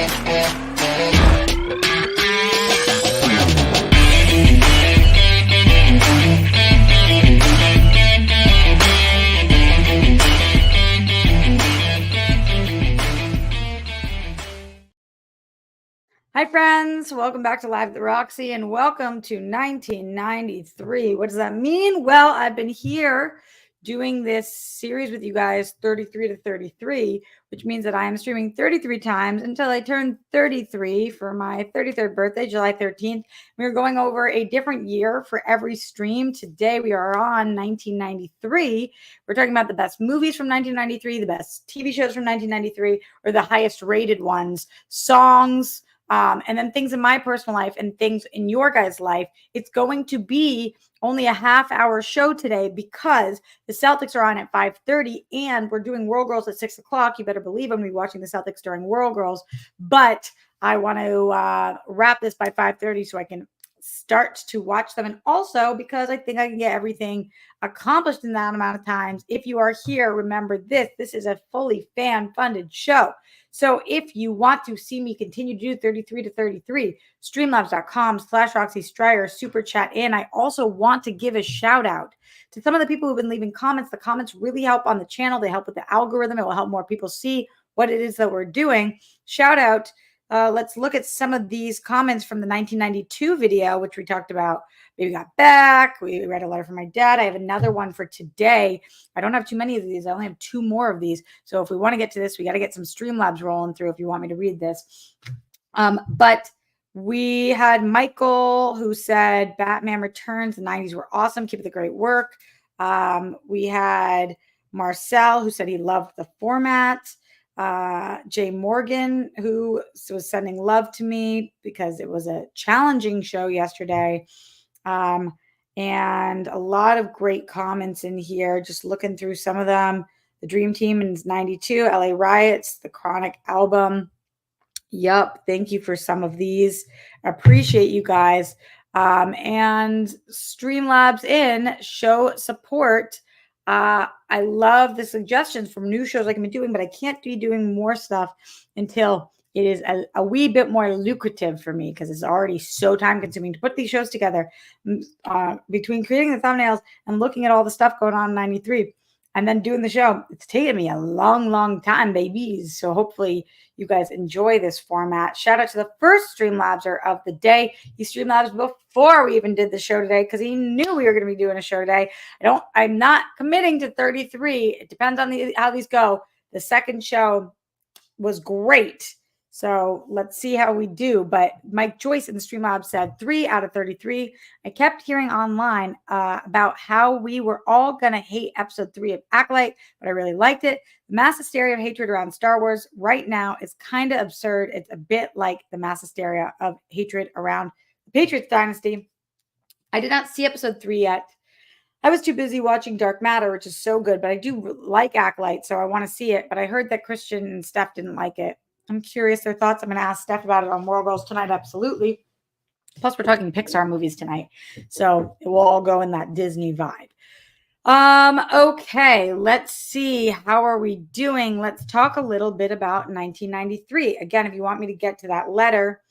Hi, friends. Welcome back to Live at the Roxy and welcome to 1993. What does that mean? Well, I've been here doing this series with you guys, 33 to 33, which means that I am streaming 33 times until I turn 33 for my 33rd birthday, July 13th. We're going over a different year for every stream. Today, we are on 1993. We're talking about the best movies from 1993, the best TV shows from 1993, or the highest rated ones, songs, and then things in my personal life and things in your guys' life. It's going to be only a half-hour show today because the Celtics are on at 5:30 and we're doing World Girls at 6 o'clock. You better believe I'm going to be watching the Celtics during World Girls, but I want to wrap this by 5:30 so I can start to watch them. And also because I think I can get everything accomplished in that amount of times. If you are here, remember this is a fully fan-funded show. So if you want to see me continue to do 33 to 33, streamlabs.com/Roxy Stryer, super chat in. I also want to give a shout out to some of the people who've been leaving comments. The comments really help on the channel. They help with the algorithm. It will help more people see what it is that we're doing. Shout out. Let's look at some of these comments from the 1992 video, which we talked about. Baby Got Back. We read a letter from my dad. I have another one for today. I don't have too many of these. I only have 2 more of these. So if we want to get to this, we got to get some Streamlabs rolling through if you want me to read this. But we had Michael who said Batman Returns. The 90s were awesome. Keep up the great work. We had Marcel who said he loved the format. Jay Morgan, who was sending love to me because it was a challenging show yesterday. And a lot of great comments in here, just looking through some of them. The Dream Team in 92, LA Riots, the Chronic album. Yup. Thank you for some of these. I appreciate you guys. And Streamlabs in show support. I love the suggestions from new shows I can be doing, but I can't be doing more stuff until it is a wee bit more lucrative for me because it's already so time consuming to put these shows together between creating the thumbnails and looking at all the stuff going on in 93 and then doing the show. It's taken me a long, long time, babies. So hopefully you guys enjoy this format. Shout out to the first Streamlabser of the day. He Streamlabs before we even did the show today because he knew we were going to be doing a show today. I'm not committing to 33. It depends on how these go. The second show was great. So let's see how we do. But Mike Joyce in the Streamlabs said 3 out of 33. I kept hearing online about how we were all going to hate episode 3 of Acolyte, but I really liked it. The mass hysteria of hatred around Star Wars right now is kind of absurd. It's a bit like the mass hysteria of hatred around the Patriots dynasty. I did not see episode 3 yet. I was too busy watching Dark Matter, which is so good, but I do like Acolyte, so I want to see it. But I heard that Christian and Steph didn't like it. I'm curious their thoughts. I'm going to ask Steph about it on World Girls tonight. Absolutely. Plus, we're talking Pixar movies tonight. So it will all go in that Disney vibe. Okay, let's see. How are we doing? Let's talk a little bit about 1993. Again, if you want me to get to that letter,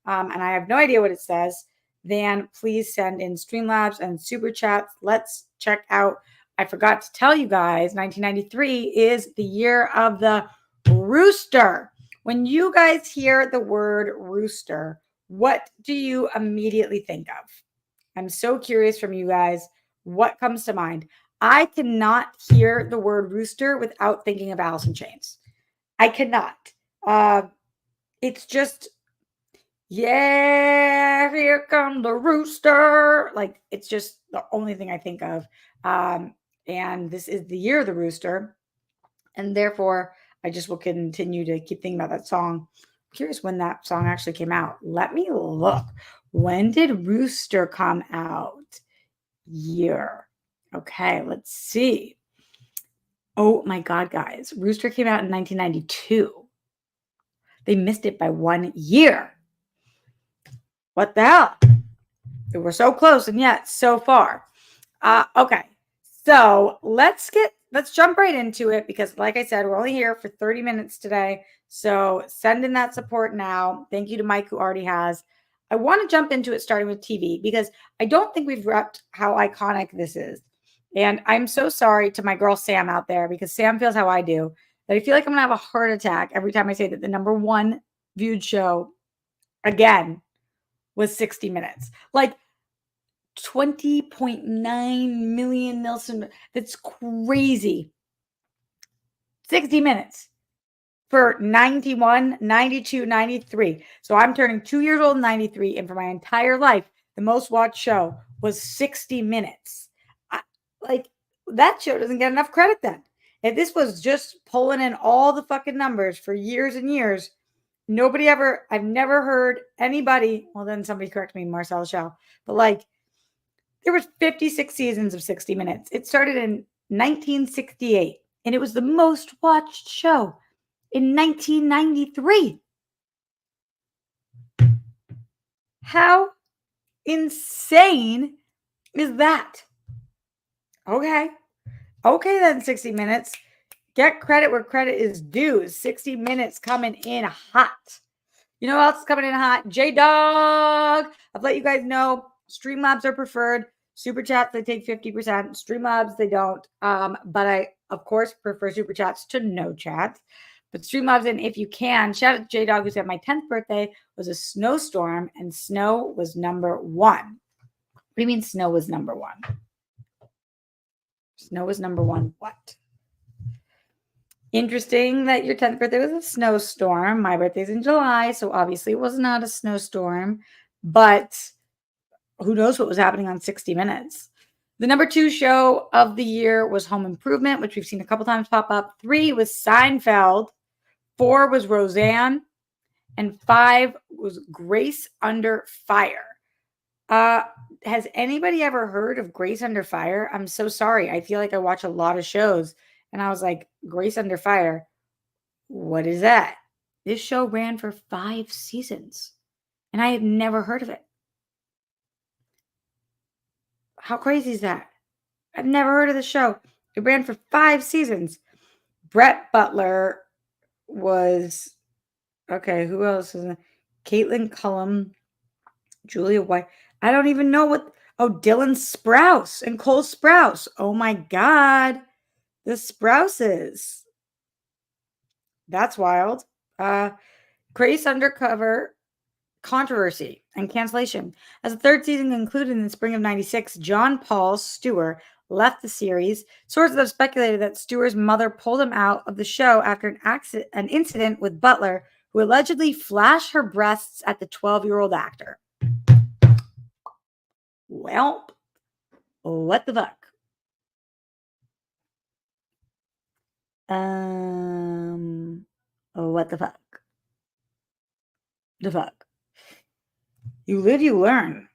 and I have no idea what it says, then please send in Streamlabs and Super Chats. Let's check out. I forgot to tell you guys, 1993 is the year of the rooster. When you guys hear the word rooster, what do you immediately think of? I'm so curious from you guys. What comes to mind? I cannot hear the word rooster without thinking of Alice in Chains. I cannot. It's just, yeah, here come the rooster. Like, it's just the only thing I think of. And this is the year of the rooster. And therefore, I just will continue to keep thinking about that song. I'm curious when that song actually came out. Let me look. When did Rooster come out? Year. Okay, let's see. Oh my God, guys. Rooster came out in 1992. They missed it by 1 year. What the hell? They were so close and yet so far. Okay, so let's get let's jump right into it because, like I said, we're only here for 30 minutes today. So send in that support now. Thank you to Mike, who already has. I want to jump into it starting with TV because I don't think we've repped how iconic this is. And I'm so sorry to my girl Sam out there because Sam feels how I do. That I feel like I'm going to have a heart attack every time I say that the number one viewed show again was 60 Minutes. Like 20.9 million Nielsen. That's crazy. 60 Minutes for 91, 92, 93. So I'm turning 2 years old in 93. And for my entire life, the most watched show was 60 Minutes. Like, that show doesn't get enough credit then. If this was just pulling in all the fucking numbers for years and years, I've never heard anybody, well, then somebody correct me, Marcel Shell, but like, there was 56 seasons of 60 Minutes. It started in 1968, and it was the most watched show in 1993. How insane is that? Okay. Okay, then 60 Minutes. Get credit where credit is due. 60 Minutes coming in hot. You know what else is coming in hot? J-Dog. I've let you guys know Streamlabs are preferred. Super Chats, they take 50%. Streamlabs, they don't. But I, of course, prefer Super Chats to no chats. But Streamlabs, and if you can, shout out to J-Dog, who said my 10th birthday was a snowstorm, and snow was number one. What do you mean snow was number one? Snow was number one. What? Interesting that your 10th birthday was a snowstorm. My birthday's in July, so obviously it was not a snowstorm. But who knows what was happening on 60 Minutes. The number 2 show of the year was Home Improvement, which we've seen a couple times pop up. 3 was Seinfeld. 4 was Roseanne. And 5 was Grace Under Fire. Has anybody ever heard of Grace Under Fire? I'm so sorry. I feel like I watch a lot of shows, and I was like, Grace Under Fire, what is that? This show ran for 5 seasons, and I had never heard of it. How crazy is that? I've never heard of the show. It ran for 5 seasons. Brett Butler was, okay, who else is in it? Caitlin Cullum, Julia White. I don't even know what, oh, Dylan Sprouse and Cole Sprouse. Oh my God. The Sprouses. That's wild. Grace Undercover controversy and cancellation. As the 3rd season concluded in the spring of 96, John Paul Stewart left the series. Sources have speculated that Stewart's mother pulled him out of the show after an incident with Butler, who allegedly flashed her breasts at the 12-year-old actor. Well, what the fuck? What the fuck? The fuck? You live, you learn.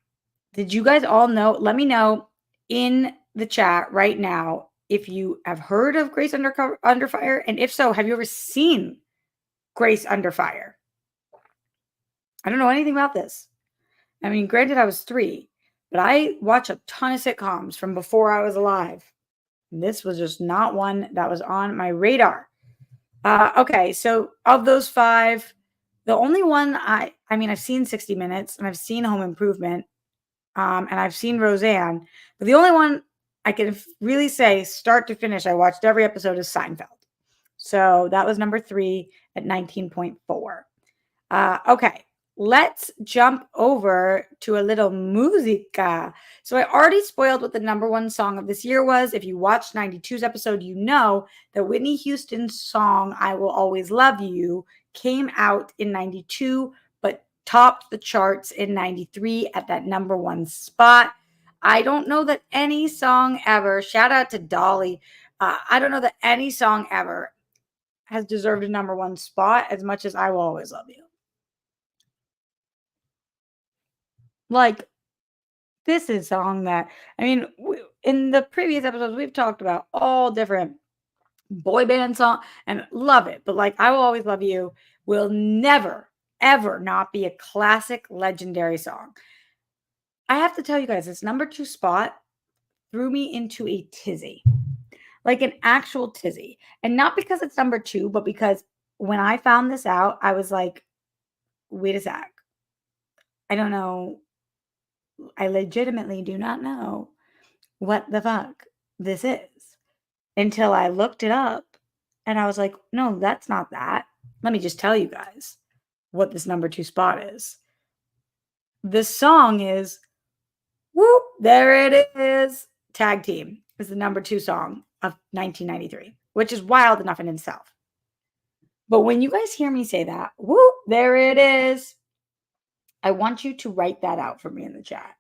Did you guys all know? Let me know in the chat right now if you have heard of Grace Under Fire, and if so, have you ever seen Grace Under Fire? I don't know anything about this. I mean, granted, I was 3, but I watch a ton of sitcoms from before I was alive. This was just not one that was on my radar. Okay, so of those 5, the only one I mean, I've seen 60 Minutes and I've seen Home Improvement, and I've seen Roseanne, but the only one I can really say start to finish, I watched every episode, is Seinfeld. So that was number 3 at 19.4. Okay, let's jump over to a little musica. So I already spoiled what the number 1 song of this year was. If you watched 92's episode, you know that Whitney Houston's song, I Will Always Love You, came out in 92, but topped the charts in 93 at that number 1 spot. I don't know that any song ever, shout out to Dolly, I don't know that any song ever has deserved a number 1 spot as much as I Will Always Love You. Like, this is a song that, I mean, in the previous episodes, we've talked about all different boy band songs and love it. But like, I Will Always Love You will never, ever not be a classic, legendary song. I have to tell you guys, this number 2 spot threw me into a tizzy. like an actual tizzy. And not because it's number 2, but because when I found this out, I was like, wait a sec. I don't know. I legitimately do not know what the fuck this is until I looked it up and I was like, no, that's not that. Let me just tell you guys what this number 2 spot is. The song is Whoop, there it is. Tag Team is the number 2 song of 1993, which is wild enough in itself. But when you guys hear me say that, whoop, there it is, I want you to write that out for me in the chat.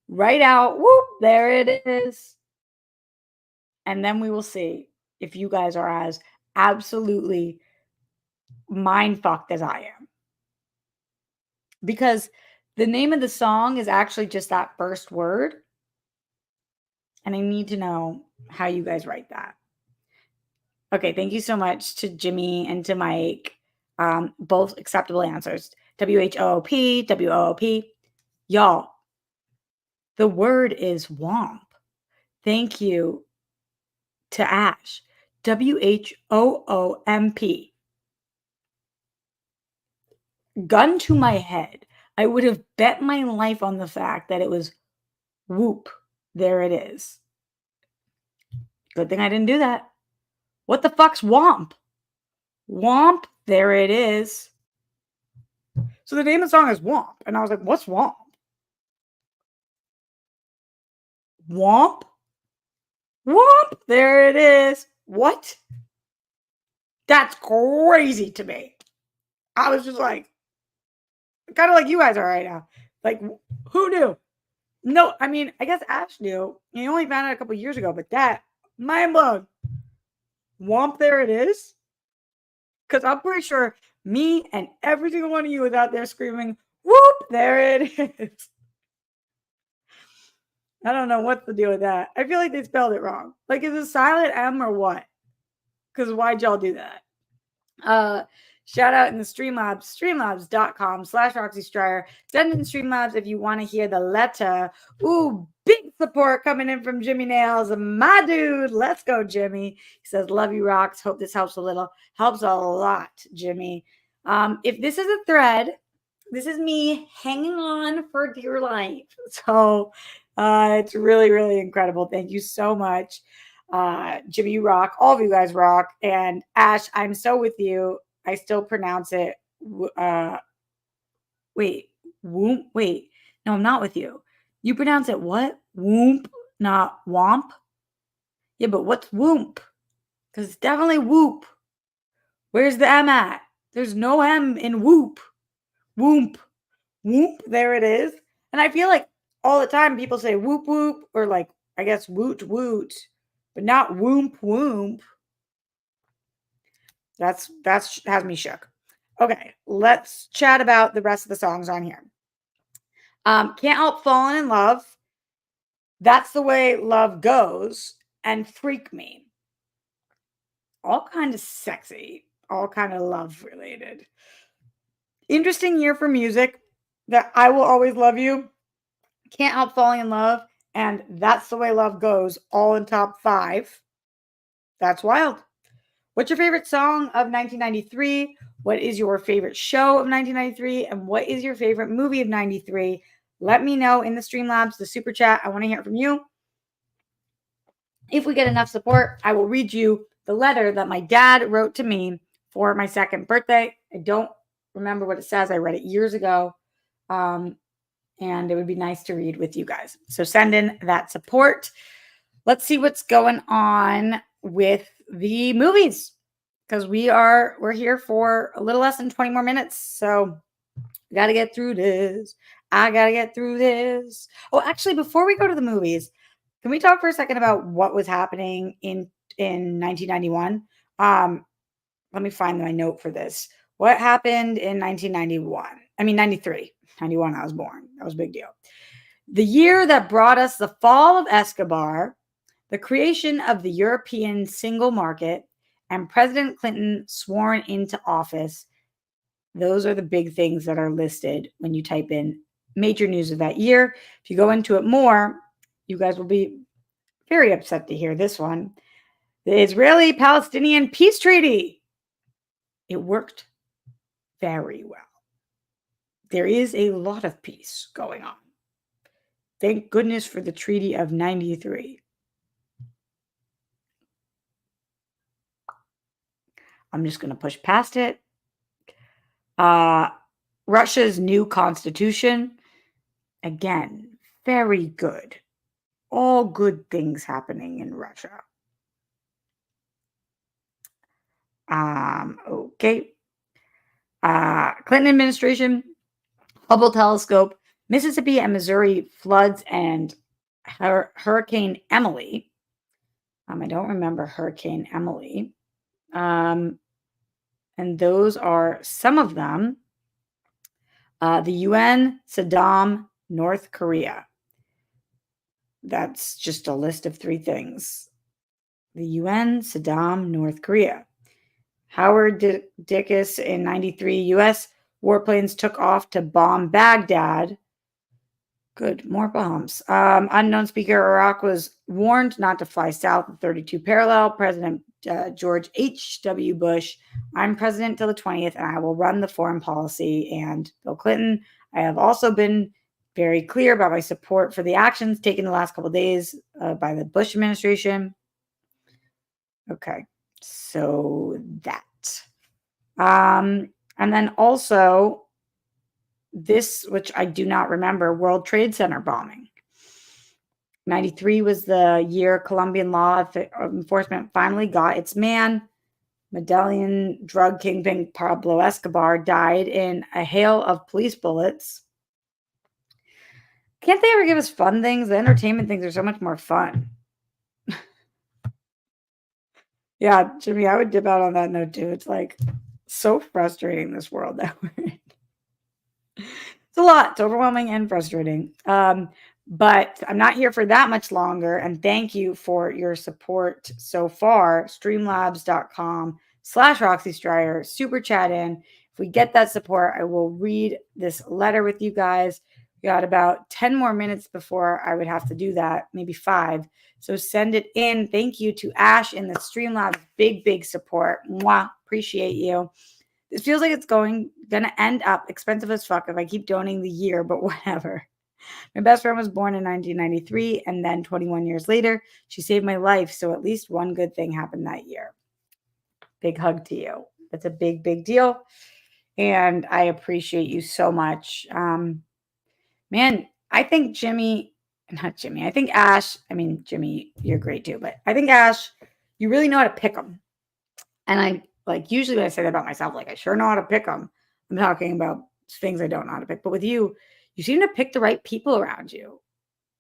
Write out, whoop, there it is. And then we will see if you guys are as absolutely mind fucked as I am. Because the name of the song is actually just that first word. And I need to know how you guys write that. Okay, thank you so much to Jimmy and to Mike. Both acceptable answers. WHOOP, WOOP. Y'all, the word is womp. Thank you to Ash. WHOOMP. Gun to my head, I would have bet my life on the fact that it was whoop. There it is. Good thing I didn't do that. What the fuck's womp? Womp, there it is. So the name of the song is Womp. And I was like, what's Womp? Womp? Womp, there it is. What? That's crazy to me. I was just like, kind of like you guys are right now. Like, who knew? No, I mean, I guess Ash knew. He only found out a couple years ago, but that, mind blown. Womp, there it is. Because I'm pretty sure me and every single one of you was out there screaming, whoop, there it is. I don't know what to do with that. I feel like they spelled it wrong. Like, is it silent M or what? Because why'd y'all do that? Shout out in the Streamlabs, streamlabs.com/Roxy Stryer. Send in Streamlabs if you want to hear the letter. Ooh, big support coming in from Jimmy Nails. My dude, let's go, Jimmy. He says, love you, Rox. Hope this helps a little. Helps a lot, Jimmy. If this is a thread, this is me hanging on for dear life. So it's really, really incredible. Thank you so much. Jimmy, you rock. All of you guys rock. And Ash, I'm so with you. I still pronounce it. Wait, whoop. Wait, no, I'm not with you. You pronounce it what? Whoop, not womp. Yeah, but what's whoop? Because it's definitely whoop. Where's the M at? There's no M in whoop. Whoop, whoop. There it is. And I feel like all the time people say whoop whoop or like I guess woot woot, but not whoop whoop. That's has me shook. Okay, let's chat about the rest of the songs on here. Can't Help Falling in Love. That's the Way Love Goes. And Freak Me. All kind of sexy. All kind of love related. Interesting year for music. That I Will Always Love You. Can't Help Falling in Love. And That's the Way Love Goes. All in top 5. That's wild. What's your favorite song of 1993? What is your favorite show of 1993? And what is your favorite movie of 93? Let me know in the Streamlabs, the super chat. I want to hear from you. If we get enough support, I will read you the letter that my dad wrote to me for my 2nd birthday. I don't remember what it says. I read it years ago. And it would be nice to read with you guys. So send in that support. Let's see what's going on with the movies, because we're here for a little less than 20 more minutes. So we got to get through this. I got to get through this. Oh, actually, before we go to the movies, can we talk for a second about what was happening in 1991? Let me find my note for this. What happened in 1991? I mean, 93. 91, I was born. That was a big deal. The year that brought us the fall of Escobar, the creation of the European single market, and President Clinton sworn into office. Those are the big things that are listed when you type in major news of that year. If you go into it more, you guys will be very upset to hear this one. The Israeli-Palestinian peace treaty. It worked very well. There is a lot of peace going on. Thank goodness for the Treaty of 93. I'm just going to push past it. Russia's new constitution, again, very good. All good things happening in Russia. Okay. Clinton administration, Hubble telescope, Mississippi and Missouri floods, and Hurricane Emily. I don't remember Hurricane Emily. And those are some of them. The UN, Saddam, North Korea. That's just a list of 3 things. The UN, Saddam, North Korea. Howard Dickus in 93, U.S. warplanes took off to bomb Baghdad. Good, more bombs. Unknown speaker, Iraq was warned not to fly south of 32 parallel. President George H.W. Bush, I'm president till the 20th, and I will run the foreign policy. And Bill Clinton, I have also been very clear about my support for the actions taken the last couple of days by the Bush administration. Okay, so that. And then also this, which I do not remember, World Trade Center bombing. 93 was the year Colombian law enforcement finally got its man. Medellin drug kingpin Pablo Escobar died in a hail of police bullets. Can't they ever give us fun things? The entertainment things are so much more fun. Yeah, Jimmy, I would dip out on that note too. It's like so frustrating, this world that we're in. It's a lot. It's overwhelming and frustrating. But I'm not here for that much longer. And thank you for your support so far. Streamlabs.com/Roxy Stryer. Super chat in. If we get that support, I will read this letter with you guys. We got about 10 more minutes before I would have to do that, maybe 5. So send it in. Thank you to Ash in the Streamlabs. Big support. Mwah. Appreciate you. This feels like it's gonna end up expensive as fuck if I keep donating the year, but whatever. My best friend was born in 1993, and then 21 years later, she saved my life. So at least one good thing happened that year. Big hug to you. That's a big deal. And I appreciate you so much. Man, I think I think Ash, Jimmy, you're great too, but I think Ash, you really know how to pick them. And usually when I say that about myself, I sure know how to pick them. I'm talking about things I don't know how to pick. But with you, you seem to pick the right people around you,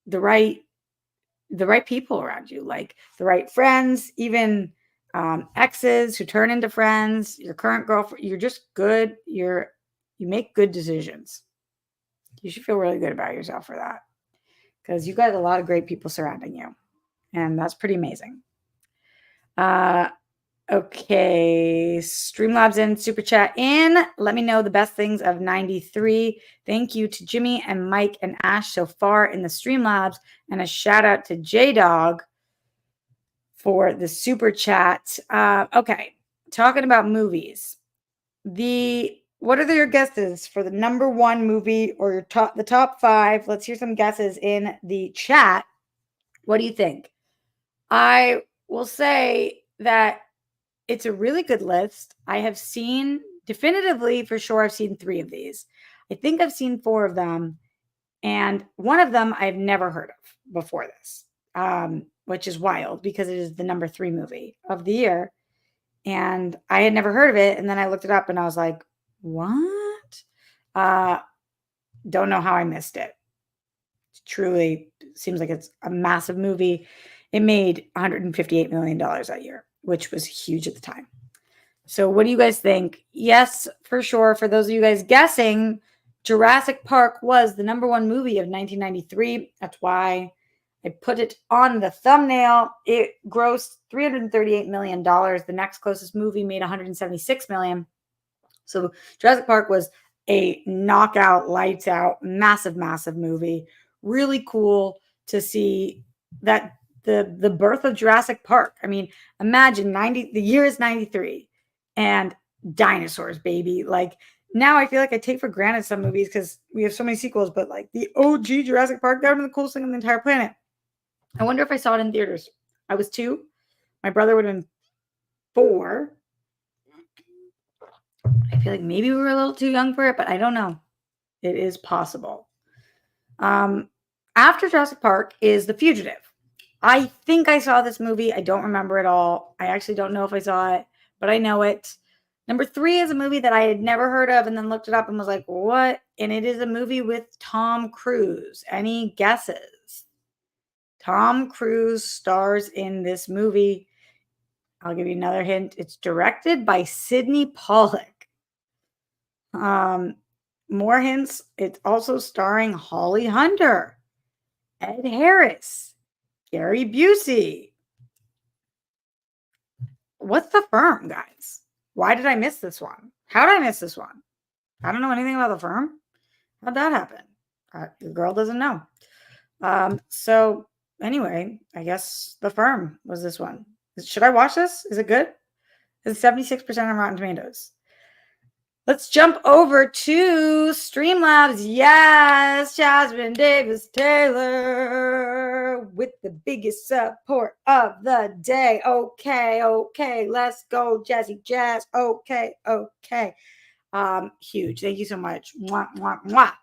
the right people around you, like the right friends, even exes who turn into friends, your current girlfriend. You're just good. You make good decisions. You should feel really good about yourself for that, because you got a lot of great people surrounding you, and that's pretty amazing. Okay, Streamlabs in, Super Chat in. Let me know the best things of 93. Thank you to Jimmy and Mike and Ash so far in the Streamlabs, and a shout out to J-Dog for the Super Chat. Okay, talking about movies. What are your guesses for the number 1 movie, or the top 5? Let's hear some guesses in the chat. What do you think? I will say that it's a really good list. I have seen definitively, for sure, I've seen 3 of these. I think I've seen 4 of them. And one of them I've never heard of before this, which is wild because it is the number 3 movie of the year. And I had never heard of it. And then I looked it up and I was like, what? Don't know how I missed it. It truly seems like it's a massive movie. It made $158 million that year, which was huge at the time. So what do you guys think? Yes, for sure. For those of you guys guessing, Jurassic Park was the number 1 movie of 1993. That's why I put it on the thumbnail. It grossed $338 million. The next closest movie made $176 million. So Jurassic Park was a knockout, lights out, massive movie. Really cool to see that the birth of Jurassic Park. I mean, imagine the year is 93 and dinosaurs, baby. Like now I feel like I take for granted some movies because we have so many sequels, but like the OG Jurassic Park, that would have been the coolest thing on the entire planet. I wonder if I saw it in theaters. I was 2. My brother would have been 4. I feel like maybe we were a little too young for it, but I don't know. It is possible. After Jurassic Park is The Fugitive. I think I saw this movie. I don't remember it all. I actually don't know if I saw it, but I know it. Number 3 is a movie that I had never heard of and then looked it up and was like, what? And it is a movie with Tom Cruise. Any guesses? Tom Cruise stars in this movie. I'll give you another hint. It's directed by Sidney Pollack. More hints. It's also starring Holly Hunter, Ed Harris, Gary Busey. What's The Firm, guys? Why did I miss this one? How did I miss this one? I don't know anything about The Firm. How'd that happen? Your girl doesn't know. So anyway, I guess The Firm was this one. Should I watch this? Is it good? It's 76% on Rotten Tomatoes. Let's jump over to Streamlabs. Yes, Jasmine Davis Taylor with the biggest support of the day. Okay, let's go, Jazzy Jazz. Okay. Huge. Thank you so much. Mwah, mwah, mwah.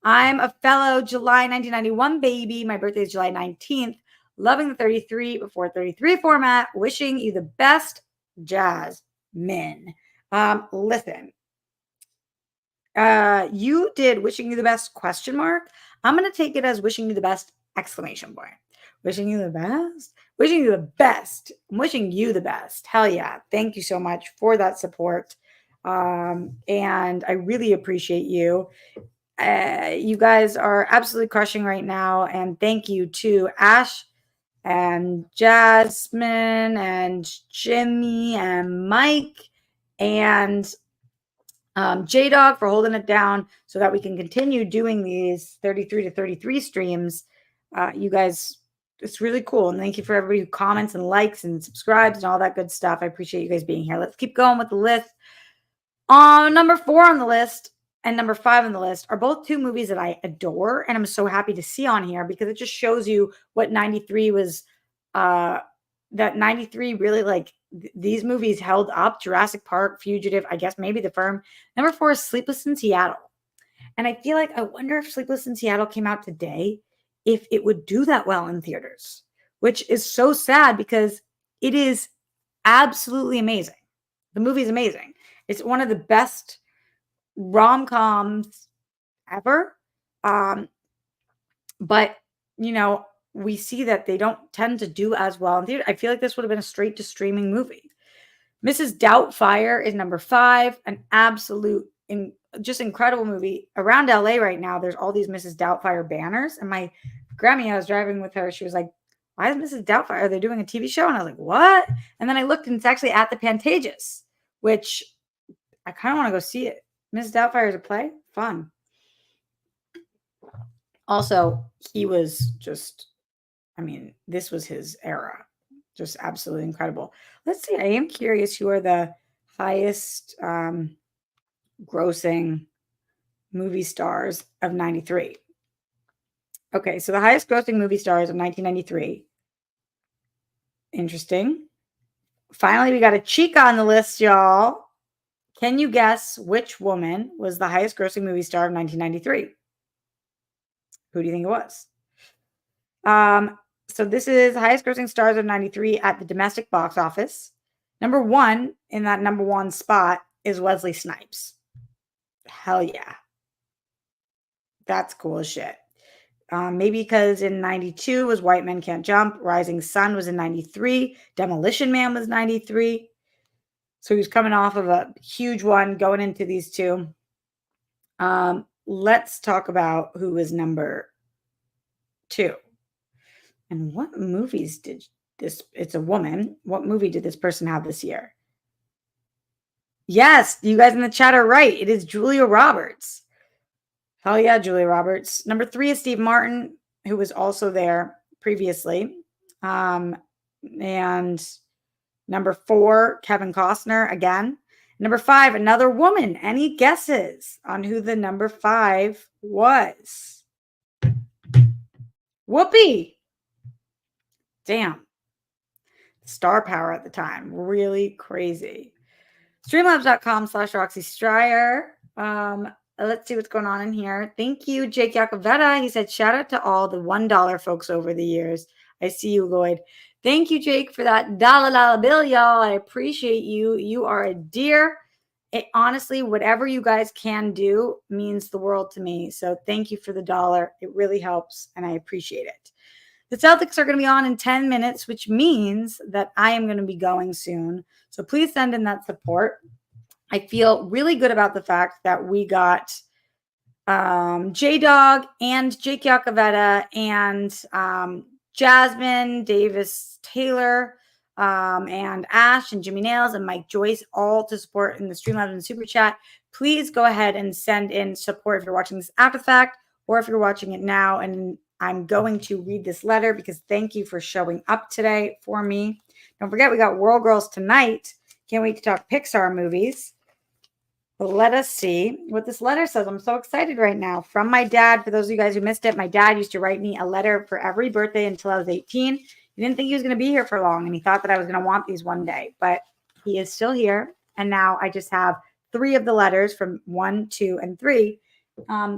I'm a fellow July 1991 baby. My birthday is July 19th. Loving the 33 before 33 format. Wishing you the best, Jasmine. Listen. You did wishing you the best ? I'm going to take it as wishing you the best ! Wishing you the best. Wishing you the best. I'm wishing you the best. Hell yeah. Thank you so much for that support. And I really appreciate you. You guys are absolutely crushing right now. And thank you to Ash and Jasmine and Jimmy and Mike and J-Dog for holding it down so that we can continue doing these 33 to 33 streams. You guys, it's really cool. And thank you for everybody who comments and likes and subscribes and all that good stuff. I appreciate you guys being here. Let's keep going with the list. Number 4 on the list and number 5 on the list are both 2 movies that I adore. And I'm so happy to see on here because it just shows you what 93 was, that 93 really like these movies held up. Jurassic Park, Fugitive, I guess maybe The Firm. Number 4 is Sleepless in Seattle. And I feel like I wonder if Sleepless in Seattle came out today, if it would do that well in theaters, which is so sad because it is absolutely amazing. The movie is amazing. It's one of the best rom-coms ever. But, we see that they don't tend to do as well in theater. I feel like this would have been a straight to streaming movie. Mrs. Doubtfire is number 5, an absolute just incredible movie. Around LA right now, there's all these Mrs. Doubtfire banners. And my Grammy, I was driving with her. She was like, why is Mrs. Doubtfire? They're doing a TV show. And I was like, what? And then I looked and it's actually at the Pantages, which I kind of want to go see it. Mrs. Doubtfire is a play. Fun. Also, he was just, this was his era. Just absolutely incredible. Let's see. I am curious who are the highest grossing movie stars of 93. Okay, so the highest grossing movie stars of 1993. Interesting. Finally, we got a Chica on the list, y'all. Can you guess which woman was the highest grossing movie star of 1993? Who do you think it was? So this is highest grossing stars of 93 at the domestic box office. Number 1 in that number 1 spot is Wesley Snipes. Hell yeah. That's cool as shit. Maybe because in 92 was White Men Can't Jump. Rising Sun was in 93. Demolition Man was 93. So he's coming off of a huge one going into these 2. Let's talk about who is number 2. And what movies did this? It's a woman. What movie did this person have this year? Yes, you guys in the chat are right. It is Julia Roberts. Hell yeah, Julia Roberts. Number 3 is Steve Martin, who was also there previously. And number 4, Kevin Costner again. Number 5, another woman. Any guesses on who the number 5 was? Whoopi. Damn. Star power at the time. Really crazy. Streamlabs.com/Roxy Stryer. Let's see what's going on in here. Thank you, Jake Yakavetta. He said, shout out to all the $1 folks over the years. I see you, Lloyd. Thank you, Jake, for that dollar bill, y'all. I appreciate you. You are a dear. Honestly, whatever you guys can do means the world to me. So thank you for the dollar. It really helps, and I appreciate it. The Celtics are going to be on in 10 minutes, which means that I am going to be going soon. So please send in that support. I feel really good about the fact that we got J-Dog and Jake Yakavetta and Jasmine Davis Taylor and Ash and Jimmy Nails and Mike Joyce all to support in the Streamlabs and Super Chat. Please go ahead and send in support if you're watching this after the fact or if you're watching it now. And I'm going to read this letter because thank you for showing up today for me. Don't forget, we got World Girls tonight. Can't wait to talk Pixar movies. But let us see what this letter says. I'm so excited right now. From my dad, for those of you guys who missed it, my dad used to write me a letter for every birthday until I was 18. He didn't think he was going to be here for long, and he thought that I was going to want these one day. But he is still here, and now I just have 3 of the letters from 1, 2, and 3.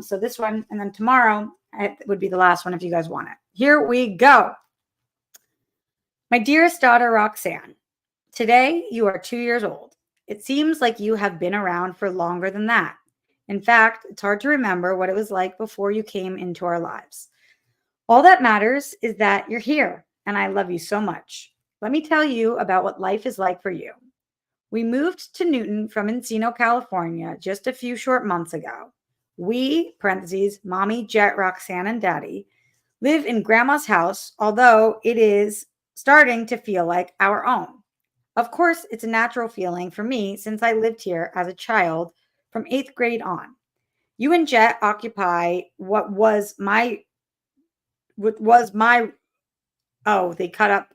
So this one, and then tomorrow it would be the last one if you guys want it. Here we go. My dearest daughter, Roxanne, today you are 2 years old. It seems like you have been around for longer than that. In fact, it's hard to remember what it was like before you came into our lives. All that matters is that you're here, and I love you so much. Let me tell you about what life is like for you. We moved to Newton from Encino, California, just a few short months ago. We, parentheses, Mommy, Jet, Roxanne, and Daddy, live in Grandma's house, although it is starting to feel like our own. Of course, it's a natural feeling for me since I lived here as a child from 8th grade on. You and Jet occupy what was my, they cut up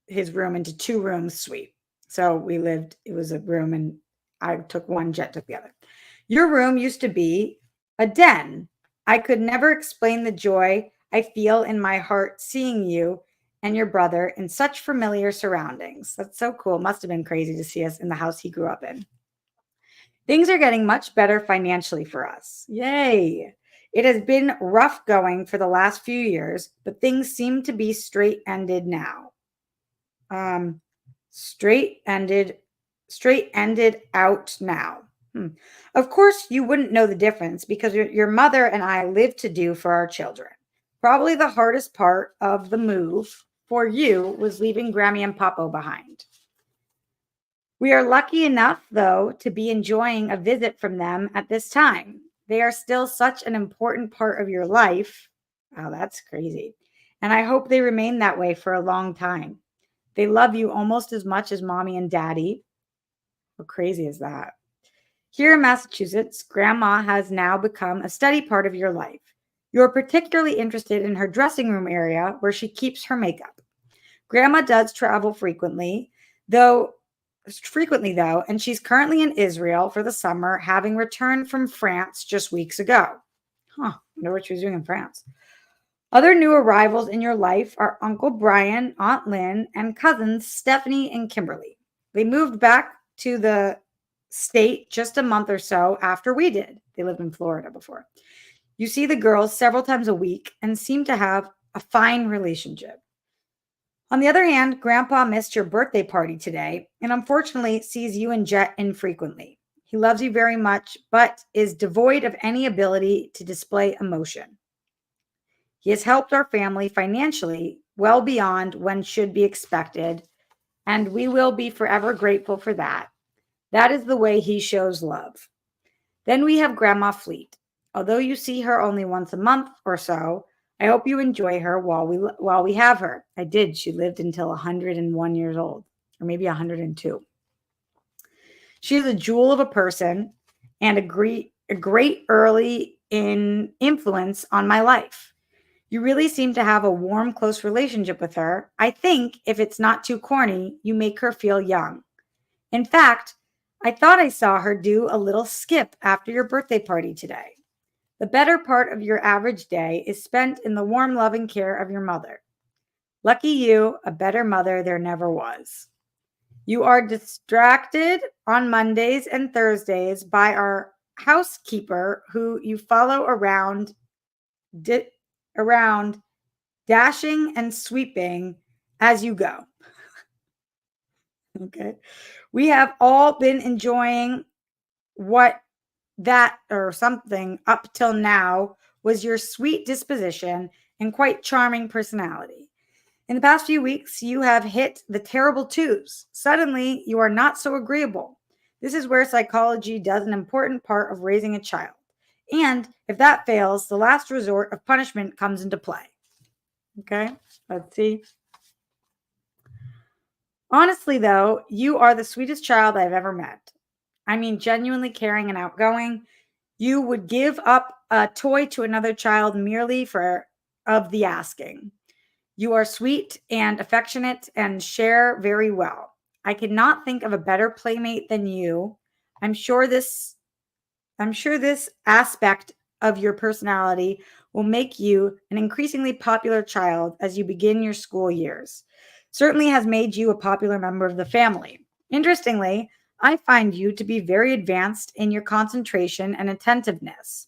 his room into 2 rooms suite. So it was a room and I took one, Jet took the other. Your room used to be a den. I could never explain the joy I feel in my heart seeing you and your brother in such familiar surroundings. That's so cool. Must have been crazy to see us in the house he grew up in. Things are getting much better financially for us. Yay. It has been rough going for the last few years, but things seem to be straight-ended now. Straight-ended out now. Of course, you wouldn't know the difference because your mother and I live to do for our children. Probably the hardest part of the move for you was leaving Grammy and Papo behind. We are lucky enough, though, to be enjoying a visit from them at this time. They are still such an important part of your life. Wow, that's crazy. And I hope they remain that way for a long time. They love you almost as much as Mommy and Daddy. How crazy is that? Here in Massachusetts, Grandma has now become a steady part of your life. You're particularly interested in her dressing room area where she keeps her makeup. Grandma does travel frequently, though, and she's currently in Israel for the summer, having returned from France just weeks ago. I wonder what she was doing in France. Other new arrivals in your life are Uncle Brian, Aunt Lynn, and cousins Stephanie and Kimberly. They moved back to the state just a month or so after we did. They lived in Florida before. You see the girls several times a week and seem to have a fine relationship. On the other hand, Grandpa missed your birthday party today and unfortunately sees you and Jet infrequently. He loves you very much, but is devoid of any ability to display emotion. He has helped our family financially well beyond when should be expected, and we will be forever grateful for that. That is the way he shows love. Then we have Grandma Fleet. Although you see her only once a month or so, I hope you enjoy her while we have her. I did. She lived until 101 years old, or maybe 102. She is a jewel of a person and a great early influence on my life. You really seem to have a warm, close relationship with her. I think, if it's not too corny, you make her feel young. In fact, I thought I saw her do a little skip after your birthday party today. The better part of your average day is spent in the warm, loving care of your mother. Lucky you, a better mother there never was. You are distracted on Mondays and Thursdays by our housekeeper who you follow di- around dashing and sweeping as you go. Okay. We have all been enjoying what that or something up till now was your sweet disposition and quite charming personality. In the past few weeks, you have hit the terrible twos. Suddenly, you are not so agreeable. This is where psychology does an important part of raising a child. And if that fails, the last resort of punishment comes into play. Okay, let's see. Honestly, though, you are the sweetest child I've ever met. I mean, genuinely caring and outgoing. You would give up a toy to another child merely for of the asking. You are sweet and affectionate and share very well. I could not think of a better playmate than you. I'm sure this I'm sure this aspect of your personality will make you an increasingly popular child as you begin your school years. Certainly has made you a popular member of the family. Interestingly, I find you to be very advanced in your concentration and attentiveness.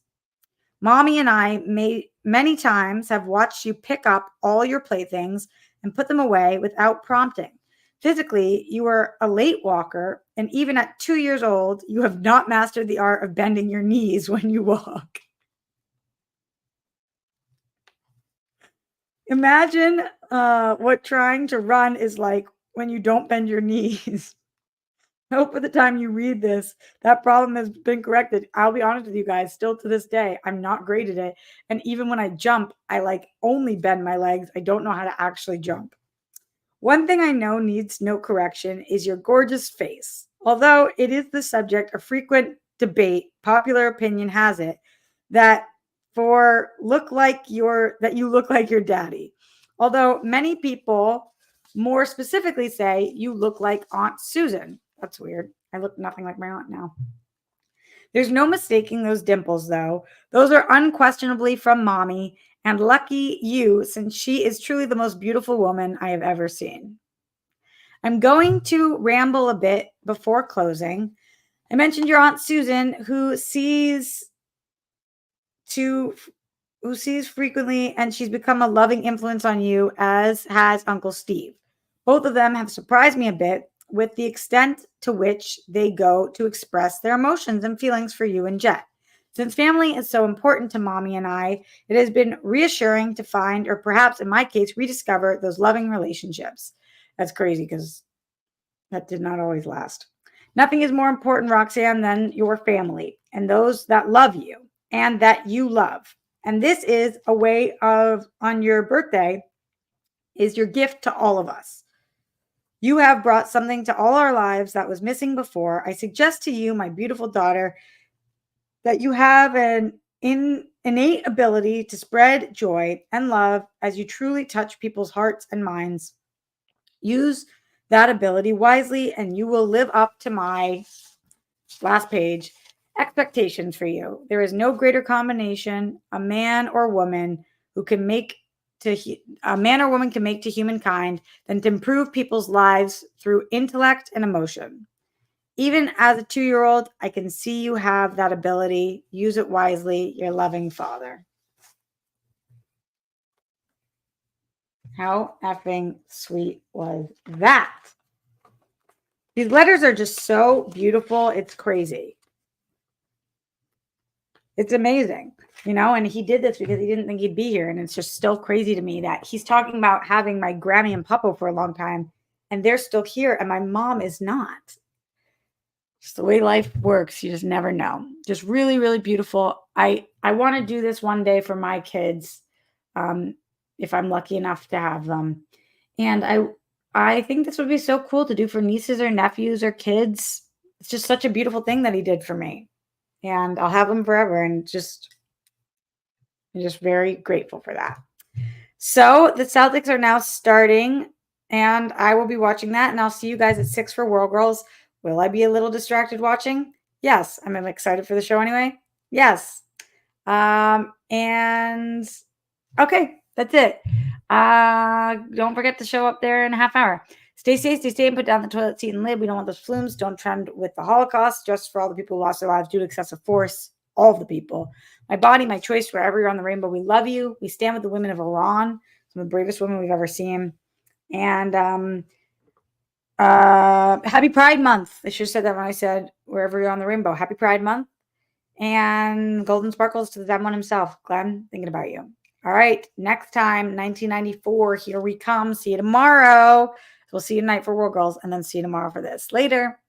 Mommy and I may many times have watched you pick up all your playthings and put them away without prompting. Physically, you are a late walker, and even at 2 years old, you have not mastered the art of bending your knees when you walk. Imagine what trying to run is like when you don't bend your knees. I hope by the time you read this, that problem has been corrected. I'll be honest with you guys, still to this day, I'm not great at it. And even when I jump, I like only bend my legs. I don't know how to actually jump. One thing I know needs no correction is your gorgeous face. Although it is the subject of frequent debate, popular opinion has it that you look like your daddy. Although many people more specifically say you look like Aunt Susan. That's weird. I look nothing like my aunt now. There's no mistaking those dimples, though. Those are unquestionably from mommy, and lucky you, since she is truly the most beautiful woman I have ever seen. I'm going to ramble a bit before closing. I mentioned your Aunt Susan, to who sees frequently, and she's become a loving influence on you, as has Uncle Steve. Both of them have surprised me a bit with the extent to which they go to express their emotions and feelings for you and Jet. Since family is so important to mommy and I, it has been reassuring to find, or perhaps in my case, rediscover those loving relationships. That's crazy because that did not always last. Nothing is more important, Roxanne, than your family and those that love you and that you love. And this is a way of, on your birthday, is your gift to all of us. You have brought something to all our lives that was missing before. I suggest to you, my beautiful daughter, that you have an innate ability to spread joy and love as you truly touch people's hearts and minds. Use that ability wisely, and you will live up to my last page expectations for you. There is no greater combination a man or woman who can make a man or woman can make to humankind than to improve people's lives through intellect and emotion. Even as a 2-year-old, I can see you have that ability. Use it wisely. Your loving father. How effing sweet was that? These letters are just so beautiful. It's crazy. It's amazing, and he did this because he didn't think he'd be here. And it's just still crazy to me that he's talking about having my Grammy and Puppo for a long time and they're still here and my mom is not. Just the way life works. You just never know. Just really, really beautiful. I want to do this one day for my kids, if I'm lucky enough to have them. And I think this would be so cool to do for nieces or nephews or kids. It's just such a beautiful thing that he did for me. And I'll have them forever. And I'm just very grateful for that. So the Celtics are now starting, and I will be watching that, and I'll see you guys at 6 for World Girls. Will I be a little distracted watching? Yes. I'm excited for the show anyway. Yes. And okay, that's it. Don't forget to show up there in a half hour. Stay safe, stay safe, put down the toilet seat and lid. We don't want those flumes. Don't trend with the Holocaust, just for all the people who lost their lives due to excessive force. All of the people. My body, my choice, wherever you're on the rainbow. We love you. We stand with the women of Iran, some of the bravest women we've ever seen. And happy Pride Month. I should have said that when I said wherever you're on the rainbow. Happy Pride Month. And golden sparkles to the dead one himself. Glenn, thinking about you. All right. Next time, 1994. Here we come. See you tomorrow. We'll see you tonight for World Girls and then see you tomorrow for this. Later.